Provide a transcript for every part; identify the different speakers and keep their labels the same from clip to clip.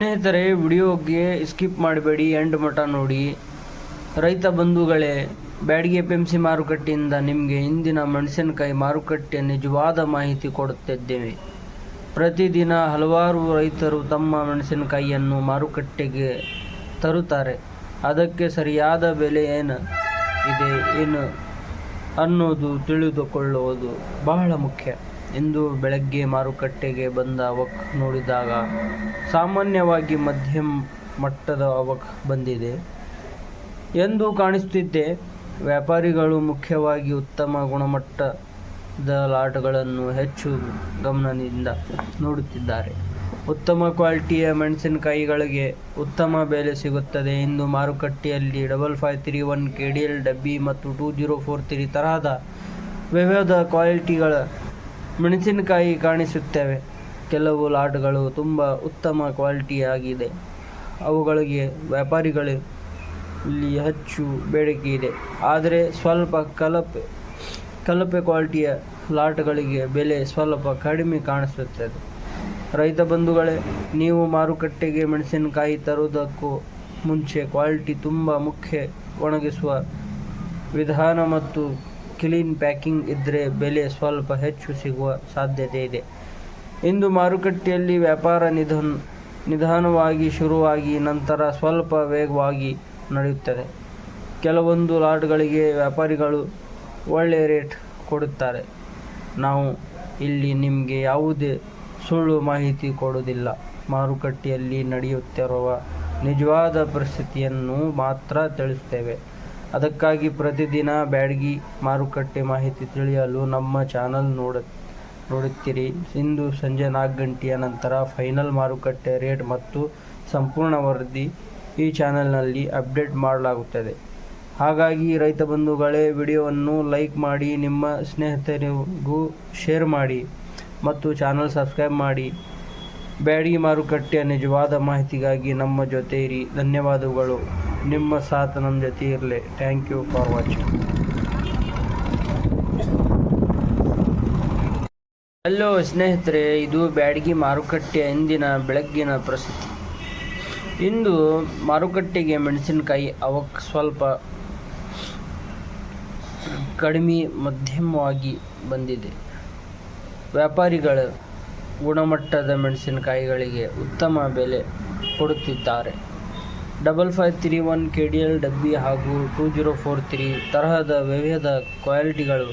Speaker 1: ಸ್ನೇಹಿತರೆ, ವಿಡಿಯೋಗೆ ಸ್ಕಿಪ್ ಮಾಡಬೇಡಿ, ಎಂಡ್ ಮಟ ನೋಡಿ. ರೈತ ಬಂಧುಗಳೇ, ಬ್ಯಾಡಗಿ ಎಪಿಎಂಸಿ ಮಾರುಕಟ್ಟೆಯಿಂದ ನಿಮಗೆ ಇಂದಿನ ಮೆಣಸಿನಕಾಯಿ ಮಾರುಕಟ್ಟೆಯ ನಿಜವಾದ ಮಾಹಿತಿ ಕೊಡುತ್ತಿದ್ದೇವೆ. ಪ್ರತಿದಿನ ಹಲವಾರು ರೈತರು ತಮ್ಮ ಮೆಣಸಿನಕಾಯಿಯನ್ನು ಮಾರುಕಟ್ಟೆಗೆ ತರುತ್ತಾರೆ. ಅದಕ್ಕೆ ಸರಿಯಾದ ಬೆಲೆ ಏನು ಅನ್ನೋದು ತಿಳಿದುಕೊಳ್ಳುವುದು ಬಹಳ ಮುಖ್ಯ. ಇಂದು ಬೆಳಗ್ಗೆ ಮಾರುಕಟ್ಟೆಗೆ ಬಂದ ಅವಕ್ ನೋಡಿದಾಗ ಸಾಮಾನ್ಯವಾಗಿ ಮಧ್ಯಮ ಮಟ್ಟದ ಅವಕ್ ಬಂದಿದೆ ಎಂದು ಕಾಣಿಸುತ್ತಿದೆ. ವ್ಯಾಪಾರಿಗಳು ಮುಖ್ಯವಾಗಿ ಉತ್ತಮ ಗುಣಮಟ್ಟದ ಲಾಟ್ಗಳನ್ನು ಹೆಚ್ಚು ಗಮನದಿಂದ ನೋಡುತ್ತಿದ್ದಾರೆ. ಉತ್ತಮ ಕ್ವಾಲಿಟಿಯ ಮೆಣಸಿನಕಾಯಿಗಳಿಗೆ ಉತ್ತಮ ಬೆಲೆ ಸಿಗುತ್ತದೆ. ಇಂದು ಮಾರುಕಟ್ಟೆಯಲ್ಲಿ 5531 KDL ಡಬ್ಬಿ ಮತ್ತು 2043 ತರಹದ ವಿವಿಧ ಕ್ವಾಲಿಟಿಗಳ ಮೆಣಸಿನಕಾಯಿ ಕಾಣಿಸುತ್ತವೆ. ಕೆಲವು ಲಾಟ್ಗಳು ತುಂಬ ಉತ್ತಮ ಕ್ವಾಲಿಟಿಯಾಗಿದೆ. ಅವುಗಳಿಗೆ ವ್ಯಾಪಾರಿಗಳಲ್ಲಿ ಹೆಚ್ಚು ಬೇಡಿಕೆ ಇದೆ. ಆದರೆ ಸ್ವಲ್ಪ ಕಳಪೆ ಕ್ವಾಲಿಟಿಯ ಲಾಟ್ಗಳಿಗೆ ಬೆಲೆ ಸ್ವಲ್ಪ ಕಡಿಮೆ ಕಾಣಿಸುತ್ತದೆ. ರೈತ ಬಂಧುಗಳೇ, ನೀವು ಮಾರುಕಟ್ಟೆಗೆ ಮೆಣಸಿನಕಾಯಿ ತರುವುದಕ್ಕೂ ಮುಂಚೆ ಕ್ವಾಲಿಟಿ ತುಂಬ ಮುಖ್ಯ. ಒಣಗಿಸುವ ವಿಧಾನ ಮತ್ತು ಕ್ಲೀನ್ ಪ್ಯಾಕಿಂಗ್ ಇದ್ದರೆ ಬೆಲೆ ಸ್ವಲ್ಪ ಹೆಚ್ಚು ಸಿಗುವ ಸಾಧ್ಯತೆ ಇದೆ. ಇಂದು ಮಾರುಕಟ್ಟೆಯಲ್ಲಿ ವ್ಯಾಪಾರ ನಿಧಾನವಾಗಿ ಶುರುವಾಗಿ ನಂತರ ಸ್ವಲ್ಪ ವೇಗವಾಗಿ ನಡೆಯುತ್ತದೆ. ಕೆಲವೊಂದು ಲಾಟ್ಗಳಿಗೆ ವ್ಯಾಪಾರಿಗಳು ಒಳ್ಳೆಯ ರೇಟ್ ಕೊಡುತ್ತಾರೆ. ನಾವು ಇಲ್ಲಿ ನಿಮಗೆ ಯಾವುದೇ ಸುಳ್ಳು ಮಾಹಿತಿ ಕೊಡುವುದಿಲ್ಲ. ಮಾರುಕಟ್ಟೆಯಲ್ಲಿ ನಡೆಯುತ್ತಿರುವ ನಿಜವಾದ ಪರಿಸ್ಥಿತಿಯನ್ನು ಮಾತ್ರ ತಿಳಿಸುತ್ತೇವೆ. ಅದಕ್ಕಾಗಿ ಪ್ರತಿದಿನ ಬ್ಯಾಡಗಿ ಮಾರುಕಟ್ಟೆ ಮಾಹಿತಿ ತಿಳಿಯಲು ನಮ್ಮ ಚಾನಲ್ ನೋಡುತ್ತೀರಿ. ಇಂದು ಸಂಜೆ 4 ಗಂಟೆಯ ನಂತರ ಫೈನಲ್ ಮಾರುಕಟ್ಟೆ ರೇಟ್ ಮತ್ತು ಸಂಪೂರ್ಣ ವರದಿ ಈ ಚಾನಲ್ನಲ್ಲಿ ಅಪ್ಡೇಟ್ ಮಾಡಲಾಗುತ್ತದೆ. ಹಾಗಾಗಿ ರೈತ ಬಂಧುಗಳೇ, ವಿಡಿಯೋವನ್ನು ಲೈಕ್ ಮಾಡಿ, ನಿಮ್ಮ ಸ್ನೇಹಿತರಿಗೂ ಶೇರ್ ಮಾಡಿ ಮತ್ತು ಚಾನಲ್ ಸಬ್ಸ್ಕ್ರೈಬ್ ಮಾಡಿ. ಬ್ಯಾಡಗಿ ಮಾರುಕಟ್ಟೆಯ ನಿಜವಾದ ಮಾಹಿತಿಗಾಗಿ ನಮ್ಮ ಜೊತೆ ಇರಿ. ಧನ್ಯವಾದಗಳು. ನಿಮ್ಮ ಸಾಥ್ ನಮ್ಮ ಜೊತೆ ಇರಲಿ. Thank you for watching. Hello ಸ್ನೇಹಿತರೆ, ಇದು ಬ್ಯಾಡಗಿ ಮಾರುಕಟ್ಟೆಯ ಇಂದಿನ ಬೆಳಗ್ಗಿನ ಪರಿಸ್ಥಿತಿ. ಇಂದು ಮಾರುಕಟ್ಟೆಗೆ ಮೆಣಸಿನಕಾಯಿ ಅವಕ್ ಸ್ವಲ್ಪ ಕಡಿಮೆ ಮಧ್ಯಮವಾಗಿ ಬಂದಿದೆ. ವ್ಯಾಪಾರಿಗಳು ಗುಣಮಟ್ಟದ ಮೆಣಸಿನಕಾಯಿಗಳಿಗೆ ಉತ್ತಮ ಬೆಲೆ ಕೊಡುತ್ತಿದ್ದಾರೆ. 5531 KDL ಡಬ್ಬಿ ಹಾಗೂ 2043 ತರಹದ ವಿವಿಧ ಕ್ವಾಲಿಟಿಗಳ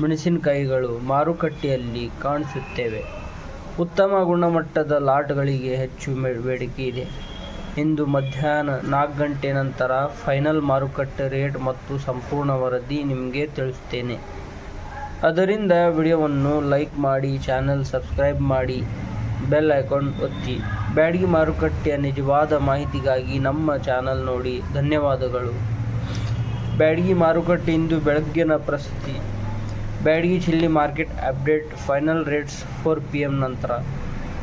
Speaker 1: ಮೆಣಸಿನಕಾಯಿಗಳು ಮಾರುಕಟ್ಟೆಯಲ್ಲಿ ಕಾಣಿಸುತ್ತವೆ. ಉತ್ತಮ ಗುಣಮಟ್ಟದ ಲಾಟ್ಗಳಿಗೆ ಹೆಚ್ಚು ಬೇಡಿಕೆ ಇದೆ. ಇಂದು ಮಧ್ಯಾಹ್ನ 4 ಗಂಟೆ ನಂತರ ಫೈನಲ್ ಮಾರುಕಟ್ಟೆ ರೇಟ್ ಮತ್ತು ಸಂಪೂರ್ಣ ವರದಿ ನಿಮಗೆ ತಿಳಿಸುತ್ತೇನೆ. ಅದರಿಂದ ವಿಡಿಯೋವನ್ನು ಲೈಕ್ ಮಾಡಿ, ಚಾನಲ್ ಸಬ್ಸ್ಕ್ರೈಬ್ ಮಾಡಿ, ಬೆಲ್ ಐಕಾನ್ ಒತ್ತಿ. ಬ್ಯಾಡಗಿ ಮಾರುಕಟ್ಟೆಯ ನಿಜವಾದ ಮಾಹಿತಿಗಾಗಿ ನಮ್ಮ ಚಾನಲ್ ನೋಡಿ. ಧನ್ಯವಾದಗಳು. ಬ್ಯಾಡಗಿ ಮಾರುಕಟ್ಟೆ ಇಂದು ಬೆಳಗ್ಗಿನ ಪರಿಸ್ಥಿತಿ. Byadgi chilli market update. Final rates 4 PM ನಂತರ.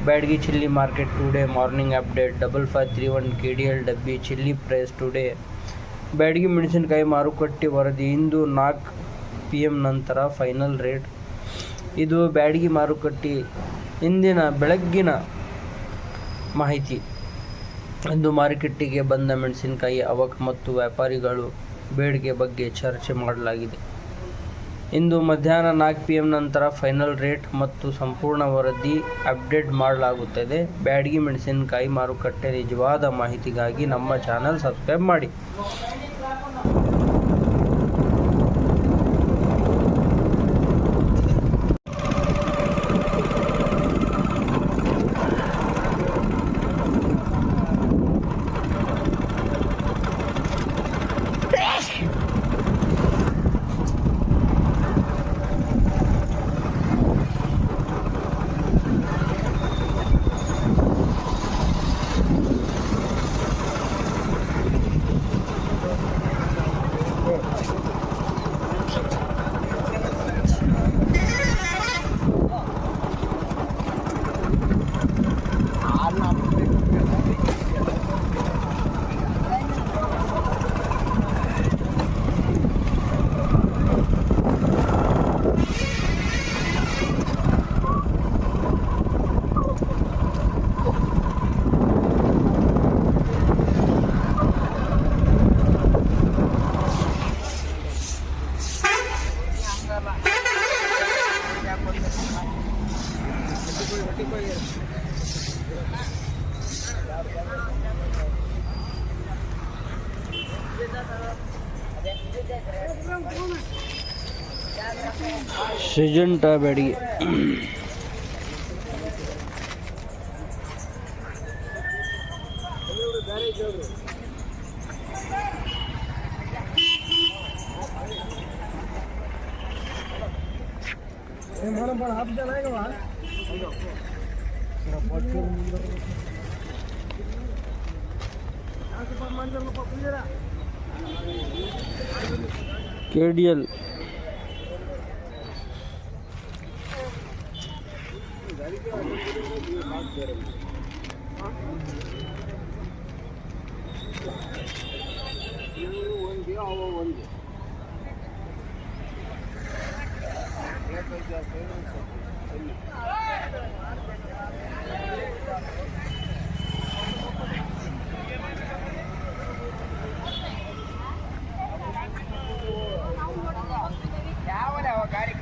Speaker 1: Byadgi chilli market today morning update. 5531 KDL Dabbi chilli price today. ಬ್ಯಾಡಗಿ ಮೆಣಸಿನಕಾಯಿ ಮಾರುಕಟ್ಟೆ ವರದಿ. ಇಂದು 4 PM ನಂತರ ಫೈನಲ್ ರೇಟ್. ಇದು ಬ್ಯಾಡಗಿ ಮಾರುಕಟ್ಟೆ ಇಂದಿನ ಬೆಳಗ್ಗಿನ ಮಾಹಿತಿ. ಇಂದು ಮಾರುಕಟ್ಟೆಗೆ ಬಂದ ಮೆಣಸಿನಕಾಯಿ ಅವಕ್ ಮತ್ತು ವ್ಯಾಪಾರಿಗಳು ಬೇಡಿಕೆ ಬಗ್ಗೆ ಚರ್ಚೆ ಮಾಡಲಾಗಿದೆ. ಇಂದು ಮಧ್ಯಾಹ್ನ 4 PM ನಂತರ ಫೈನಲ್ ರೇಟ್ ಮತ್ತು ಸಂಪೂರ್ಣ ವರದಿ ಅಪ್ಡೇಟ್ ಮಾಡಲಾಗುತ್ತದೆ. ಬ್ಯಾಡಗಿ ಮೆಣಸಿನಕಾಯಿ ಮಾರುಕಟ್ಟೆ ನಿಜವಾದ ಮಾಹಿತಿಗಾಗಿ ನಮ್ಮ ಚಾನಲ್ ಸಬ್ಸ್ಕ್ರೈಬ್ ಮಾಡಿ. ಸಿಜಂಟಾ ಬ್ಯಾಡಗಿ. KDL
Speaker 2: ಯಾವ ಗಾಡಿ